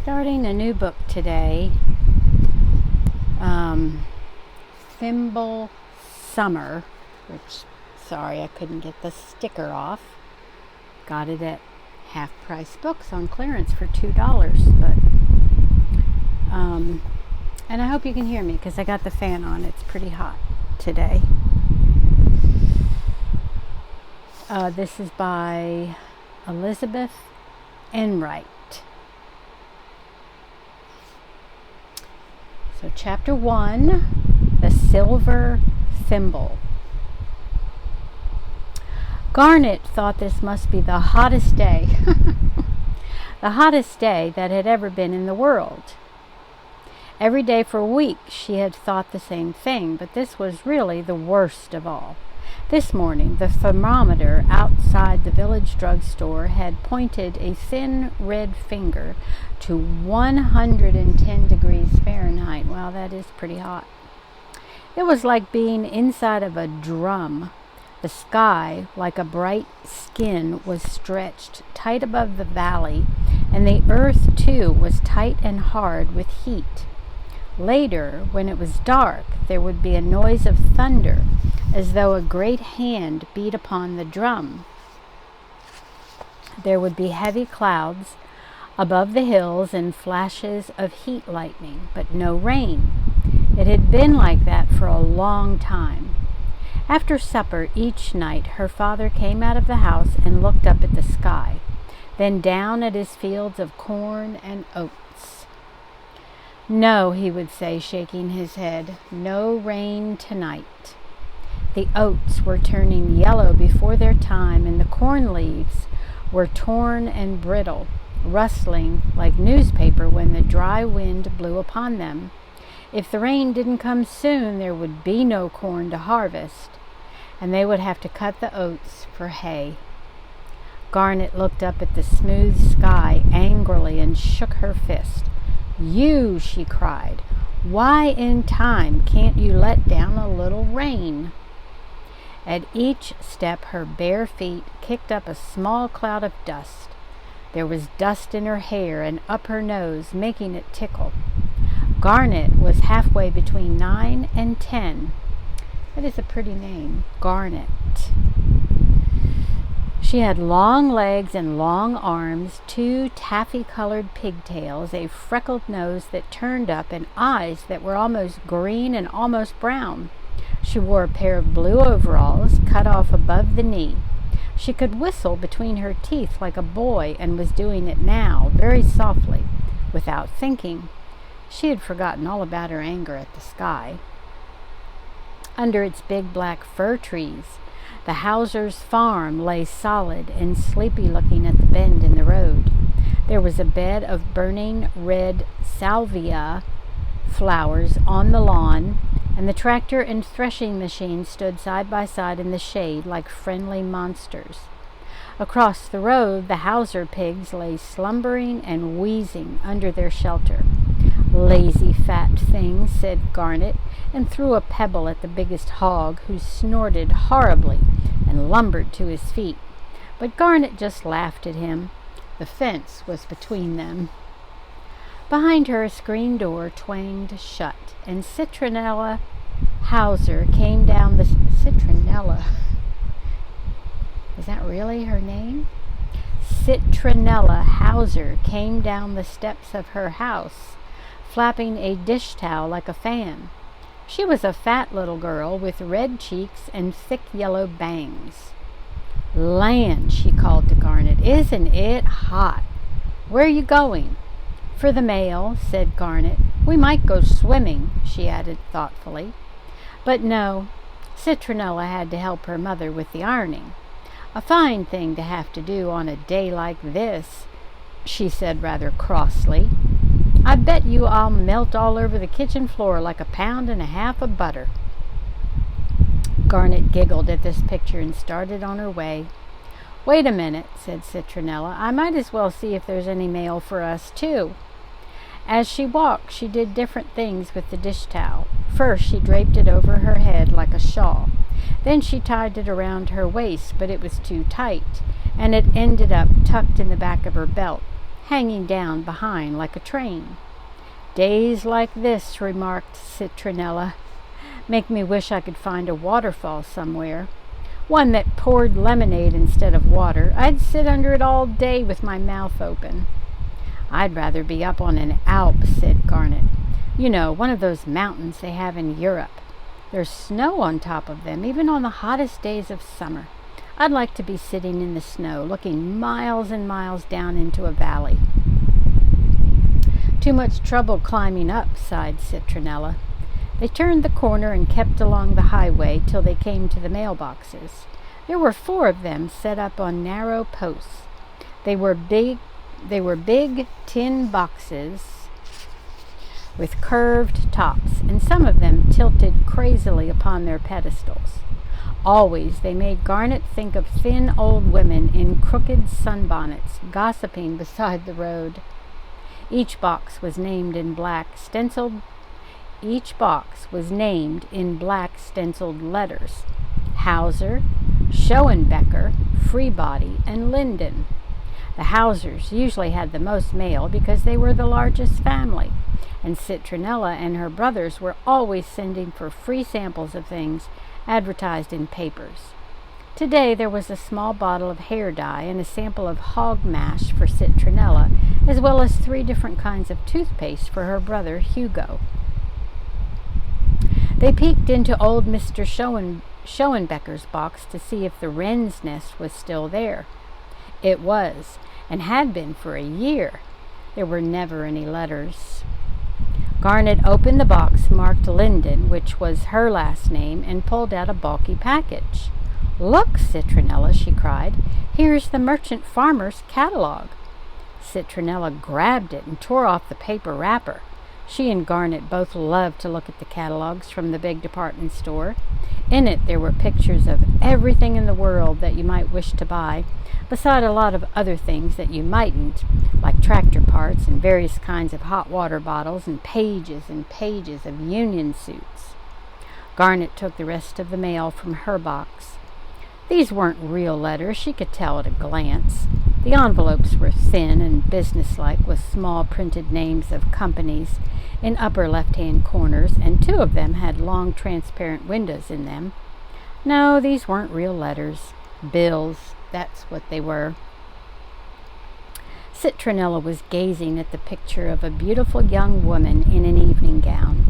Starting a new book today, Thimble Summer, which, sorry I couldn't get the sticker off. Got it at Half Price Books on clearance for $2, and I hope you can hear me because I got the fan on. It's pretty hot today. This is by Elizabeth Enright. So chapter 1, The Silver Thimble. Garnet thought this must be the hottest day, the hottest day that had ever been in the world. Every day for a week she had thought the same thing, but this was really the worst of all. This morning, the thermometer outside the village drugstore had pointed a thin red finger to 110 degrees Fahrenheit. Wow, that is pretty hot. It was like being inside of a drum. The sky, like a bright skin, was stretched tight above the valley, and the earth, too, was tight and hard with heat. Later, when it was dark, there would be a noise of thunder, as though a great hand beat upon the drum. There would be heavy clouds above the hills and flashes of heat lightning, but no rain. It had been like that for a long time. After supper each night, her father came out of the house and looked up at the sky, then down at his fields of corn and oats. "No," he would say, shaking his head, "no rain tonight." The oats were turning yellow before their time, and the corn leaves were torn and brittle, rustling like newspaper when the dry wind blew upon them. If the rain didn't come soon, there would be no corn to harvest, and they would have to cut the oats for hay. Garnet looked up at the smooth sky angrily and shook her fist. "You," she cried, "why in time can't you let down a little rain?" At each step her bare feet kicked up a small cloud of dust. There was dust in her hair and up her nose, making it tickle. Garnet was halfway between 9 and 10. That is a pretty name, Garnet. She had long legs and long arms, 2 taffy-colored pigtails, a freckled nose that turned up, and eyes that were almost green and almost brown. She wore a pair of blue overalls, cut off above the knee. She could whistle between her teeth like a boy, and was doing it now, very softly, without thinking. She had forgotten all about her anger at the sky. Under its big black fir trees, the Hauser's farm lay solid and sleepy-looking at the bend in the road. There was a bed of burning red salvia flowers on the lawn, and the tractor and threshing machine stood side by side in the shade like friendly monsters. Across the road, the Hauser pigs lay slumbering and wheezing under their shelter. "Lazy fat things," said Garnet, and threw a pebble at the biggest hog, who snorted horribly and lumbered to his feet. But Garnet just laughed at him. The fence was between them. Behind her, a screen door twanged shut, and Citronella Hauser came down the... Citronella? Is that really her name? Citronella Hauser came down the steps of her house, flapping a dish towel like a fan. She was a fat little girl with red cheeks and thick yellow bangs. "Land," she called to Garnet, "isn't it hot? Where are you going?" "For the mail," said Garnet. "We might go swimming," she added thoughtfully. But no, Citronella had to help her mother with the ironing. "A fine thing to have to do on a day like this," she said rather crossly. "I bet you I'll melt all over the kitchen floor like 1.5 pounds of butter." Garnet giggled at this picture and started on her way. "Wait a minute," said Citronella. "I might as well see if there's any mail for us, too." As she walked, she did different things with the dish towel. First, she draped it over her head like a shawl. Then she tied it around her waist, but it was too tight, and it ended up tucked in the back of her belt. hanging down behind like a train. "Days like this," remarked Citronella, "make me wish I could find a waterfall somewhere. One that poured lemonade instead of water. I'd sit under it all day with my mouth open." "I'd rather be up on an Alp," said Garnet. "You know, one of those mountains they have in Europe. There's snow on top of them, even on the hottest days of summer. I'd like to be sitting in the snow, looking miles and miles down into a valley." "Too much trouble climbing up," sighed Citronella. They turned the corner and kept along the highway till they came to the mailboxes. There were 4 of them set up on narrow posts. They were big tin boxes with curved tops, and some of them tilted crazily upon their pedestals. Always they made Garnet think of thin old women in crooked sunbonnets gossiping beside the road. Each box was named in black stenciled letters: Hauser, Schoenbecker, Freebody, and Linden. The Hausers usually had the most mail because they were the largest family, and Citronella and her brothers were always sending for free samples of things advertised in papers. Today there was a small bottle of hair dye and a sample of hog mash for Citronella, as well as 3 different kinds of toothpaste for her brother Hugo. They peeked into old Mr. Schoenbecker's box to see if the wren's nest was still there. It was, and had been for a year. There were never any letters. Garnet opened the box marked Linden, which was her last name, and pulled out a bulky package. "Look, Citronella," she cried. "Here's the Merchant Farmer's catalog." Citronella grabbed it and tore off the paper wrapper. She and Garnet both loved to look at the catalogs from the big department store. In it there were pictures of everything in the world that you might wish to buy, beside a lot of other things that you mightn't, like tractor parts and various kinds of hot water bottles and pages of union suits. Garnet took the rest of the mail from her box. These weren't real letters, she could tell at a glance. The envelopes were thin and businesslike, with small printed names of companies in upper left-hand corners, and 2 of them had long transparent windows in them. No, these weren't real letters. Bills, that's what they were. Citronella was gazing at the picture of a beautiful young woman in an evening gown.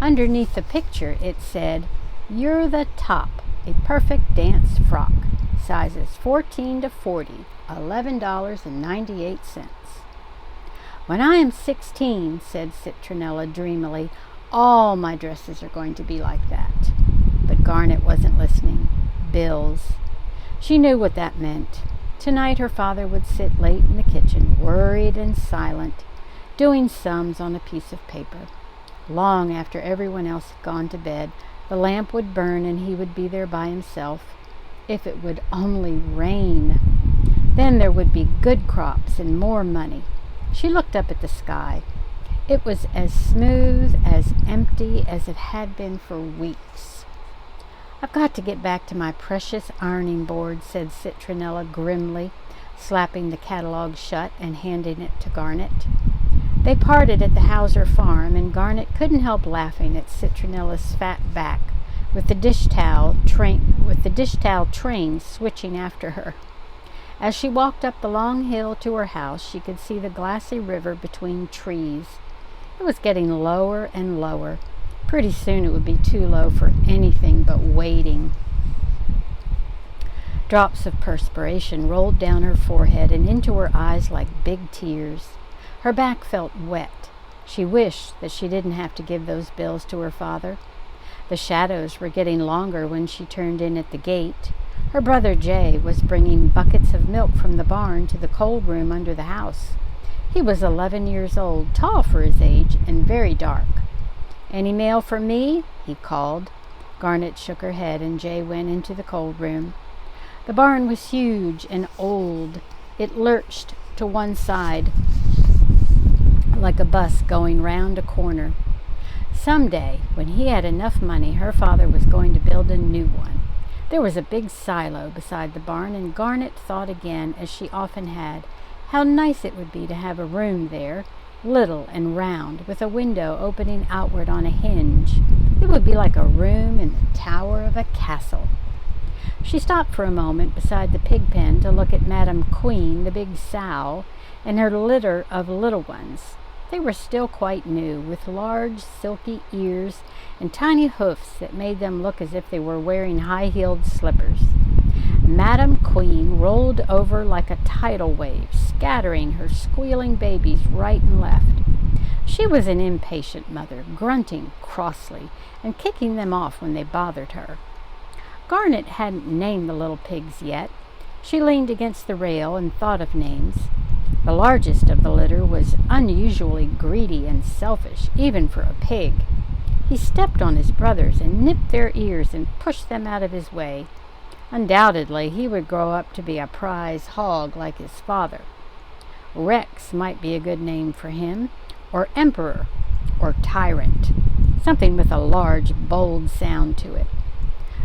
Underneath the picture it said, "You're the top, a perfect dance frock, sizes 14 to 40, $11.98. "When I am 16, said Citronella dreamily, "all my dresses are going to be like that." But Garnet wasn't listening. Bills. She knew what that meant. Tonight her father would sit late in the kitchen, worried and silent, doing sums on a piece of paper. Long after everyone else had gone to bed, the lamp would burn and he would be there by himself. If it would only rain! Then there would be good crops and more money. She looked up at the sky. It was as smooth, as empty as it had been for weeks. "I've got to get back to my precious ironing board," said Citronella grimly, slapping the catalog shut and handing it to Garnet. They parted at the Hauser farm, and Garnet couldn't help laughing at Citronella's fat back, with the dish towel train switching after her. As she walked up the long hill to her house, she could see the glassy river between trees. It was getting lower and lower. Pretty soon it would be too low for anything but wading. Drops of perspiration rolled down her forehead and into her eyes like big tears. Her back felt wet. She wished that she didn't have to give those bills to her father. The shadows were getting longer when she turned in at the gate. Her brother Jay was bringing buckets of milk from the barn to the cold room under the house. He was 11 years old, tall for his age, and very dark. "Any mail for me?" he called. Garnet shook her head, and Jay went into the cold room. The barn was huge and old. It lurched to one side like a bus going round a corner. Someday, when he had enough money, her father was going to build a new one. There was a big silo beside the barn, and Garnet thought again, as she often had, How nice it would be to have a room there, little and round, with a window opening outward on a hinge. It would be like a room in the tower of a castle. She stopped for a moment beside the pig pen to look at Madam Queen, the big sow, and her litter of little ones. They were still quite new, with large silky ears and tiny hoofs that made them look as if they were wearing high-heeled slippers. Madam Queen rolled over like a tidal wave, scattering her squealing babies right and left. She was an impatient mother, grunting crossly and kicking them off when they bothered her. Garnet hadn't named the little pigs yet. She leaned against the rail and thought of names. The largest of the litter was unusually greedy and selfish, even for a pig. He stepped on his brothers and nipped their ears and pushed them out of his way. Undoubtedly, he would grow up to be a prize hog like his father. Rex might be a good name for him, or Emperor, or Tyrant, something with a large, bold sound to it.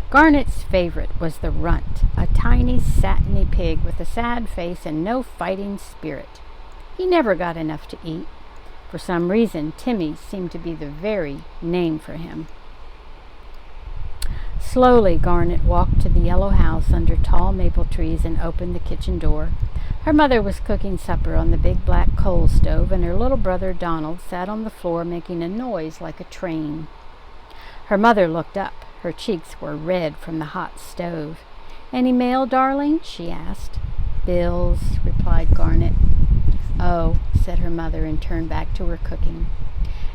Garnet's favorite was the Runt, a tiny, satiny pig with a sad face and no fighting spirit. He never got enough to eat. For some reason, Timmy seemed to be the very name for him. Slowly, Garnet walked to the yellow house under tall maple trees and opened the kitchen door. Her mother was cooking supper on the big black coal stove, and her little brother Donald sat on the floor making a noise like a train. Her mother looked up. Her cheeks were red from the hot stove. "Any mail, darling?" she asked. "Bills," replied Garnet. "Oh," said her mother, and turned back to her cooking.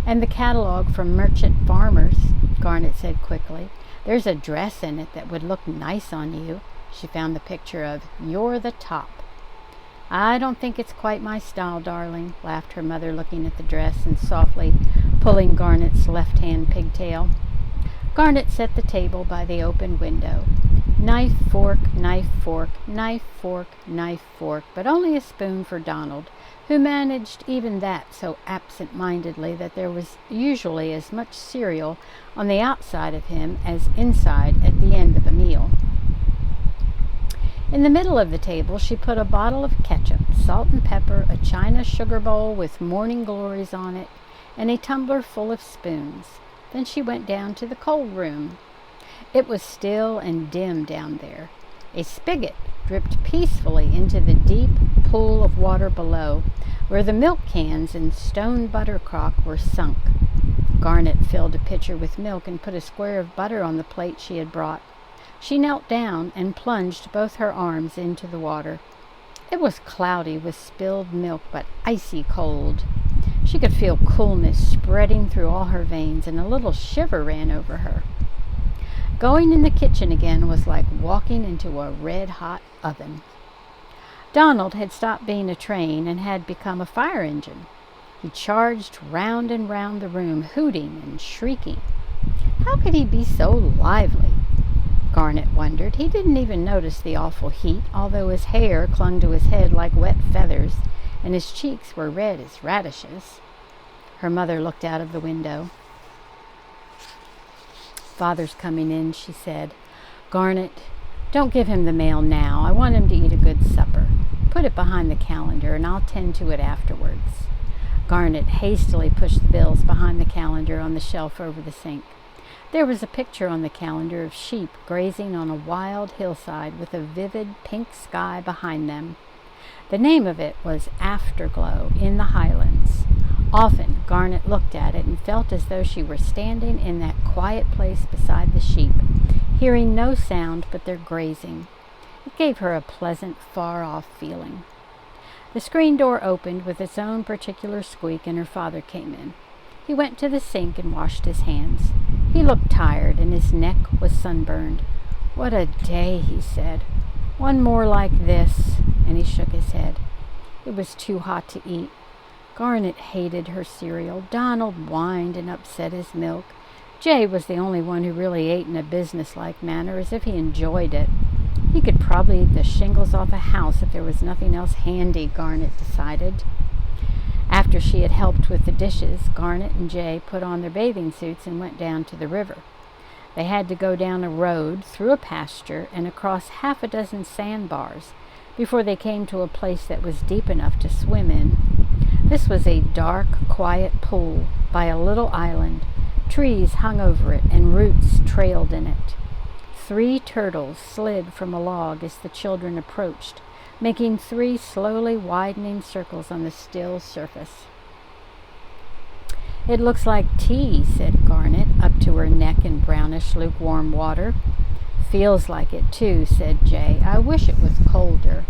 "And the catalog from Merchant Farmers," Garnet said quickly. "There's a dress in it that would look nice on you." She found the picture of "You're the Top." "I don't think it's quite my style, darling," laughed her mother, looking at the dress and softly pulling Garnet's left-hand pigtail. Garnet set the table by the open window. Knife, fork, knife, fork, knife, fork, knife, fork, but only a spoon for Donald, who managed even that so absent-mindedly that there was usually as much cereal on the outside of him as inside at the end of a meal. In the middle of the table she put a bottle of ketchup, salt and pepper, a china sugar bowl with morning glories on it, and a tumbler full of spoons. Then she went down to the coal room. It was still and dim down there. A spigot dripped peacefully into the deep pool of water below, where the milk cans and stone butter crock were sunk. Garnet filled a pitcher with milk and put a square of butter on the plate she had brought. She knelt down and plunged both her arms into the water. It was cloudy with spilled milk, but icy cold. She could feel coolness spreading through all her veins, and a little shiver ran over her. Going in the kitchen again was like walking into a red-hot oven. Donald had stopped being a train and had become a fire engine. He charged round and round the room, hooting and shrieking. How could he be so lively? Garnet wondered. He didn't even notice the awful heat, although his hair clung to his head like wet feathers, and his cheeks were red as radishes. Her mother looked out of the window. "Father's coming in," she said. "Garnet, don't give him the mail now. I want him to eat a good supper. Put it behind the calendar, and I'll tend to it afterwards." Garnet hastily pushed the bills behind the calendar on the shelf over the sink. There was a picture on the calendar of sheep grazing on a wild hillside with a vivid pink sky behind them. The name of it was Afterglow in the Highlands. Often Garnet looked at it and felt as though she were standing in that quiet place beside the sheep, hearing no sound but their grazing. It gave her a pleasant, far-off feeling. The screen door opened with its own particular squeak, and her father came in. He went to the sink and washed his hands. He looked tired, and his neck was sunburned. "What a day," he said. "One more like this," and he shook his head. It was too hot to eat. Garnet hated her cereal. Donald whined and upset his milk. Jay was the only one who really ate in a businesslike manner, as if he enjoyed it. He could probably eat the shingles off a house if there was nothing else handy, Garnet decided. After she had helped with the dishes, Garnet and Jay put on their bathing suits and went down to the river. They had to go down a road, through a pasture, and across half a dozen sandbars before they came to a place that was deep enough to swim in. This was a dark, quiet pool by a little island. Trees hung over it and roots trailed in it. 3 turtles slid from a log as the children approached, making 3 slowly widening circles on the still surface. "It looks like tea," said Garnet, up to her neck in brownish lukewarm water. "Feels like it too," said Jay. "I wish it was colder."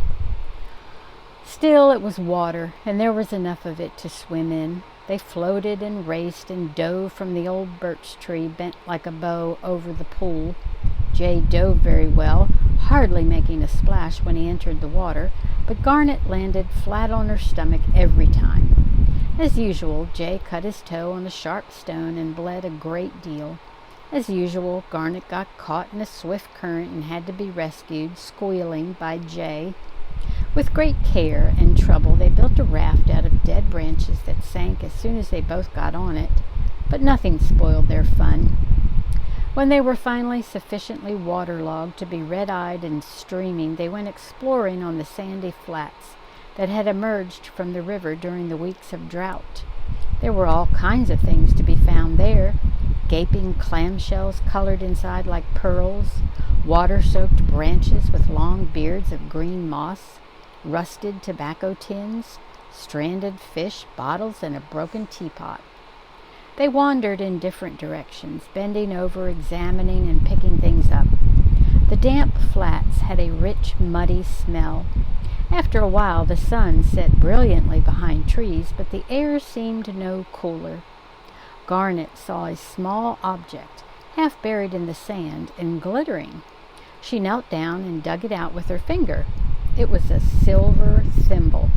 Still, it was water, and there was enough of it to swim in. They floated and raced and dove from the old birch tree bent like a bow over the pool. Jay dove very well, hardly making a splash when he entered the water, but Garnet landed flat on her stomach every time. As usual, Jay cut his toe on a sharp stone and bled a great deal. As usual, Garnet got caught in a swift current and had to be rescued, squealing, by Jay. With great care and trouble, they built a raft out of dead branches that sank as soon as they both got on it, but nothing spoiled their fun. When they were finally sufficiently waterlogged to be red-eyed and streaming, they went exploring on the sandy flats that had emerged from the river during the weeks of drought. There were all kinds of things to be found there: gaping clamshells colored inside like pearls, water-soaked branches with long beards of green moss, rusted tobacco tins, stranded fish, bottles, and a broken teapot. They wandered in different directions, bending over, examining, and picking things up. The damp flats had a rich, muddy smell. After a while, the sun set brilliantly behind trees, but the air seemed no cooler. Garnet saw a small object, half buried in the sand and glittering. She knelt down and dug it out with her finger. It was a silver thimble.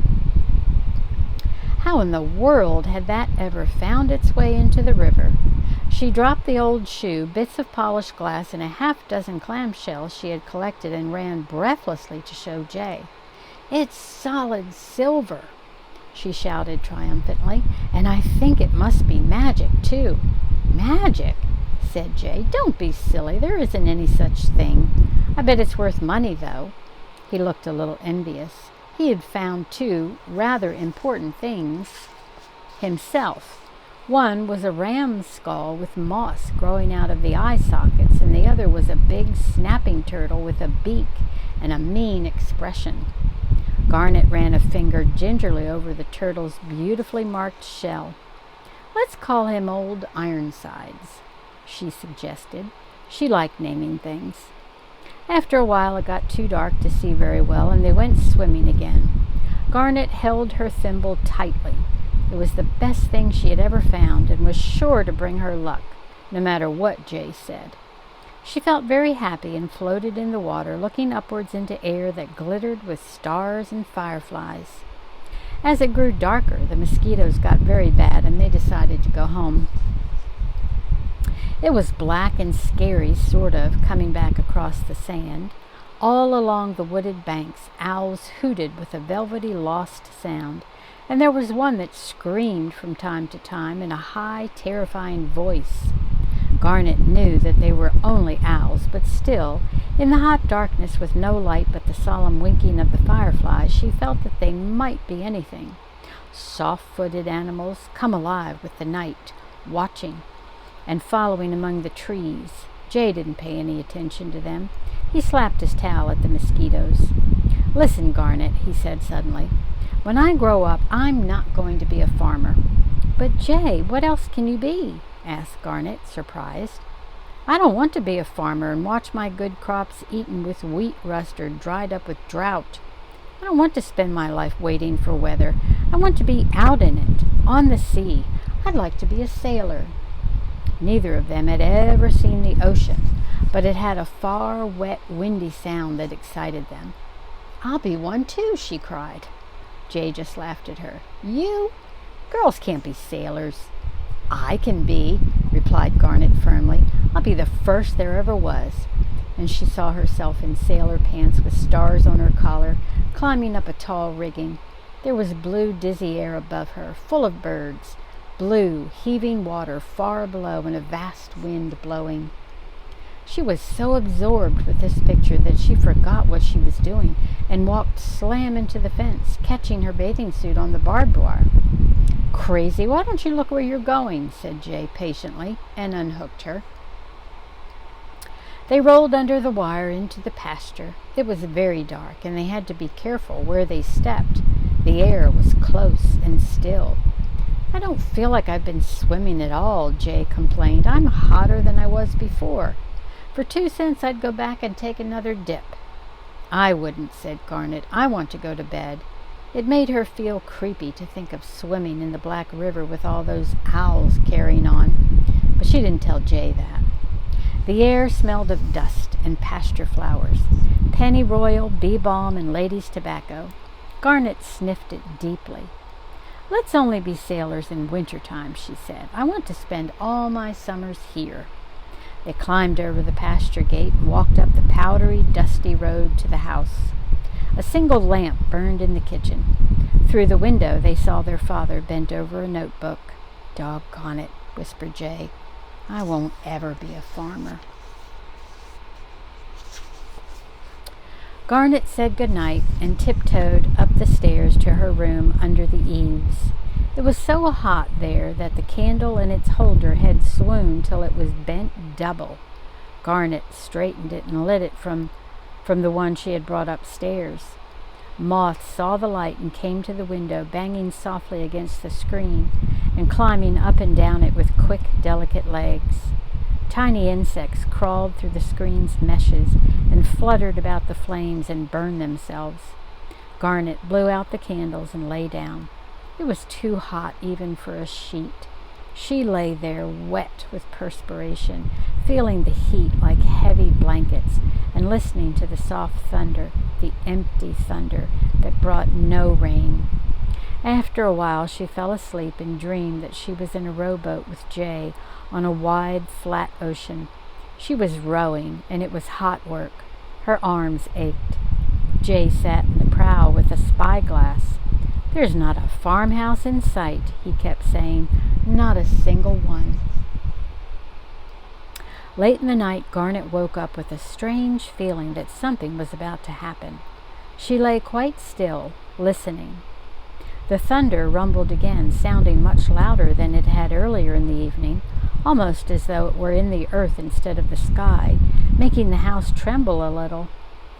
How in the world had that ever found its way into the river? She dropped the old shoe, bits of polished glass, and a half-dozen clamshells she had collected, and ran breathlessly to show Jay. "It's solid silver," she shouted triumphantly, "and I think it must be magic, too." "Magic?" said Jay. "Don't be silly. There isn't any such thing. I bet it's worth money, though." He looked a little envious. He had found 2 rather important things himself. One was a ram's skull with moss growing out of the eye sockets, and the other was a big snapping turtle with a beak and a mean expression. Garnet ran a finger gingerly over the turtle's beautifully marked shell. "Let's call him Old Ironsides," she suggested. She liked naming things. After a while, it got too dark to see very well, and they went swimming again. Garnet held her thimble tightly. It was the best thing she had ever found, and was sure to bring her luck, no matter what Jay said. She felt very happy and floated in the water, looking upwards into air that glittered with stars and fireflies. As it grew darker, the mosquitoes got very bad, and they decided to go home. It was black and scary, sort of, coming back across the sand. All along the wooded banks, owls hooted with a velvety, lost sound, and there was one that screamed from time to time in a high, terrifying voice. Garnet knew that they were only owls, but still, in the hot darkness with no light but the solemn winking of the fireflies, she felt that they might be anything. Soft-footed animals, come alive with the night, watching and following among the trees. Jay didn't pay any attention to them. He slapped his towel at the mosquitoes. "Listen, Garnet," he said suddenly. "When I grow up, I'm not going to be a farmer." "But Jay, what else can you be?" asked Garnet, surprised. "I don't want to be a farmer and watch my good crops eaten with wheat rust or dried up with drought. I don't want to spend my life waiting for weather. I want to be out in it, on the sea. I'd like to be a sailor." Neither of them had ever seen the ocean, but it had a far, wet, windy sound that excited them. "I'll be one too," she cried. Jay just laughed at her. "You? Girls can't be sailors." "I can be," replied Garnet firmly. "I'll be the first there ever was." And she saw herself in sailor pants with stars on her collar, climbing up a tall rigging. There was blue, dizzy air above her, full of birds. Blue, heaving water far below, and a vast wind blowing. She was so absorbed with this picture that she forgot what she was doing and walked slam into the fence, catching her bathing suit on the barbed wire. "Crazy, why don't you look where you're going?" said Jay patiently, and unhooked her. They rolled under the wire into the pasture. It was very dark, and they had to be careful where they stepped. The air was close and still. "I don't feel like I've been swimming at all," Jay complained. "I'm hotter than I was before. For 2 cents, I'd go back and take another dip." "I wouldn't," said Garnet. "I want to go to bed." It made her feel creepy to think of swimming in the Black River with all those owls carrying on. But she didn't tell Jay that. The air smelled of dust and pasture flowers, pennyroyal, bee balm, and ladies' tobacco. Garnet sniffed it deeply. "Let's only be sailors in winter time," she said. "I want to spend all my summers here." They climbed over the pasture gate and walked up the powdery, dusty road to the house. A single lamp burned in the kitchen. Through the window they saw their father bent over a notebook. "Doggone it," whispered Jay. "I won't ever be a farmer." Garnet said good night and tiptoed up the stairs to her room under the eaves. It was so hot there that the candle in its holder had swooned till it was bent double. Garnet straightened it and lit it from the one she had brought upstairs. Moths saw the light and came to the window, banging softly against the screen and climbing up and down it with quick, delicate legs. Tiny insects crawled through the screen's meshes and fluttered about the flames and burned themselves. Garnet blew out the candles and lay down. It was too hot even for a sheet. She lay there wet with perspiration, feeling the heat like heavy blankets, and listening to the soft thunder, the empty thunder that brought no rain. After a while she fell asleep and dreamed that she was in a rowboat with Jay on a wide, flat ocean. She was rowing, and it was hot work. Her arms ached. Jay sat in the prow with a spyglass. "There's not a farmhouse in sight," he kept saying. "Not a single one." Late in the night, Garnet woke up with a strange feeling that something was about to happen. She lay quite still, listening. The thunder rumbled again, sounding much louder than it had earlier in the evening, almost as though it were in the earth instead of the sky, making the house tremble a little.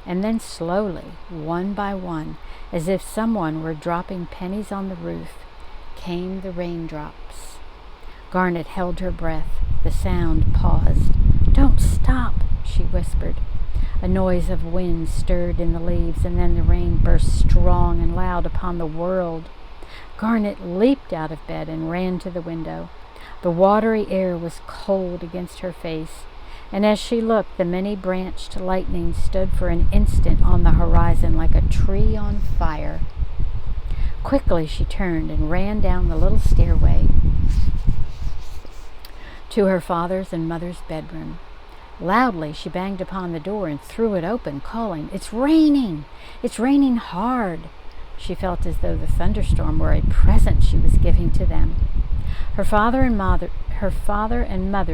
And then slowly, one by one, as if someone were dropping pennies on the roof, came the raindrops. Garnet held her breath. The sound paused. "Don't stop," she whispered. A noise of wind stirred in the leaves, and then the rain burst strong and loud upon the world. Garnet leaped out of bed and ran to the window. The watery air was cold against her face, and as she looked, the many-branched lightning stood for an instant on the horizon like a tree on fire. Quickly she turned and ran down the little stairway to her father's and mother's bedroom. Loudly she banged upon the door and threw it open, calling, "It's raining! It's raining hard!" She felt as though the thunderstorm were a present she was giving to them. Her father and mother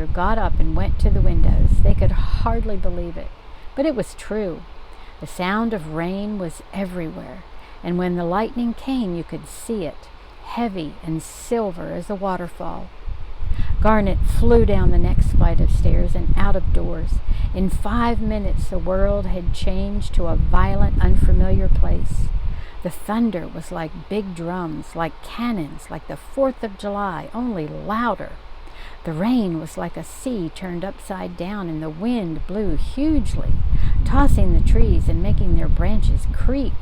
got up and went to the windows. They could hardly believe it, but it was true. The sound of rain was everywhere, and when the lightning came you could see it, heavy and silver as a waterfall. Garnet flew down the next flight of stairs and out of doors. In 5 minutes the world had changed to a violent, unfamiliar place. The thunder was like big drums, like cannons, like the 4th of July, only louder. The rain was like a sea turned upside down, and the wind blew hugely, tossing the trees and making their branches creak.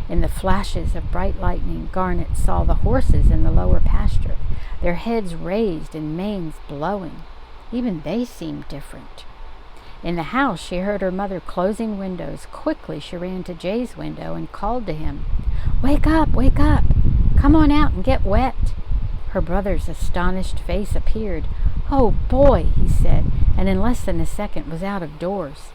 In the flashes of bright lightning, Garnet saw the horses in the lower pasture, their heads raised and manes blowing. Even they seemed different. In the house she heard her mother closing windows. Quickly she ran to Jay's window and called to him, "Wake up, wake up! Come on out and get wet!" Her brother's astonished face appeared. "Oh boy," he said, and in less than a second was out of doors.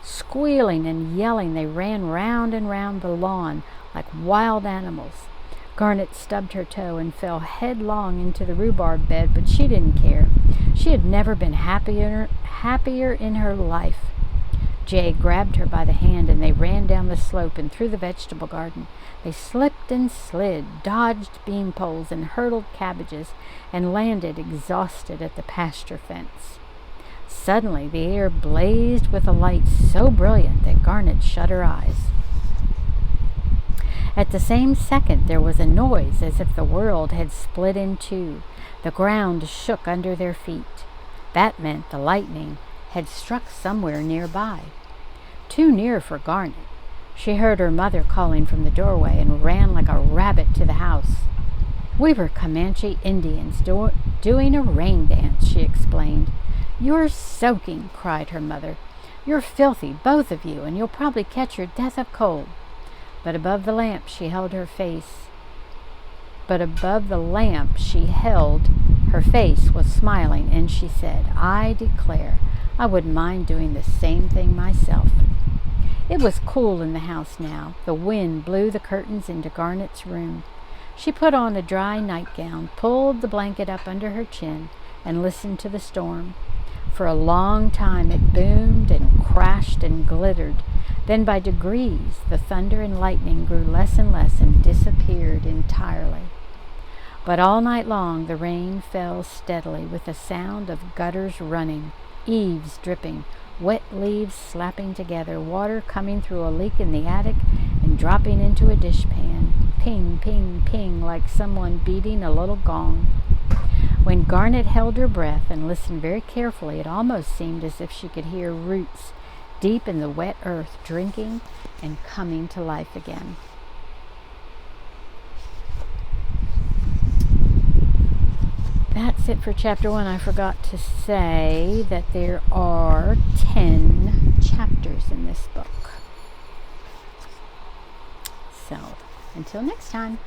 Squealing and yelling they ran round and round the lawn like wild animals. Garnet stubbed her toe and fell headlong into the rhubarb bed, but she didn't care. She had never been happier in her life. Jay grabbed her by the hand, and they ran down the slope and through the vegetable garden. They slipped and slid, dodged bean poles and hurdled cabbages, and landed exhausted at the pasture fence. Suddenly the air blazed with a light so brilliant that Garnet shut her eyes. At the same second there was a noise as if the world had split in two. The ground shook under their feet. That meant the lightning had struck somewhere nearby. Too near for Garnet. She heard her mother calling from the doorway and ran like a rabbit to the house. "We were Comanche Indians doing a rain dance," she explained. "You're soaking," cried her mother. "You're filthy, both of you, and you'll probably catch your death of cold." But above the lamp she held, her face was smiling, and she said, "I declare, I wouldn't mind doing the same thing myself." It was cool in the house now. The wind blew the curtains into Garnet's room. She put on a dry nightgown, pulled the blanket up under her chin, and listened to the storm. For a long time it boomed and crashed and glittered. Then by degrees the thunder and lightning grew less and less and disappeared entirely. But all night long the rain fell steadily, with a sound of gutters running, eaves dripping, wet leaves slapping together, water coming through a leak in the attic and dropping into a dishpan. Ping, ping, ping, like someone beating a little gong. When Garnet held her breath and listened very carefully, it almost seemed as if she could hear roots deep in the wet earth drinking and coming to life again. That's it for chapter 1. I forgot to say that there are 10 chapters in this book. So, until next time.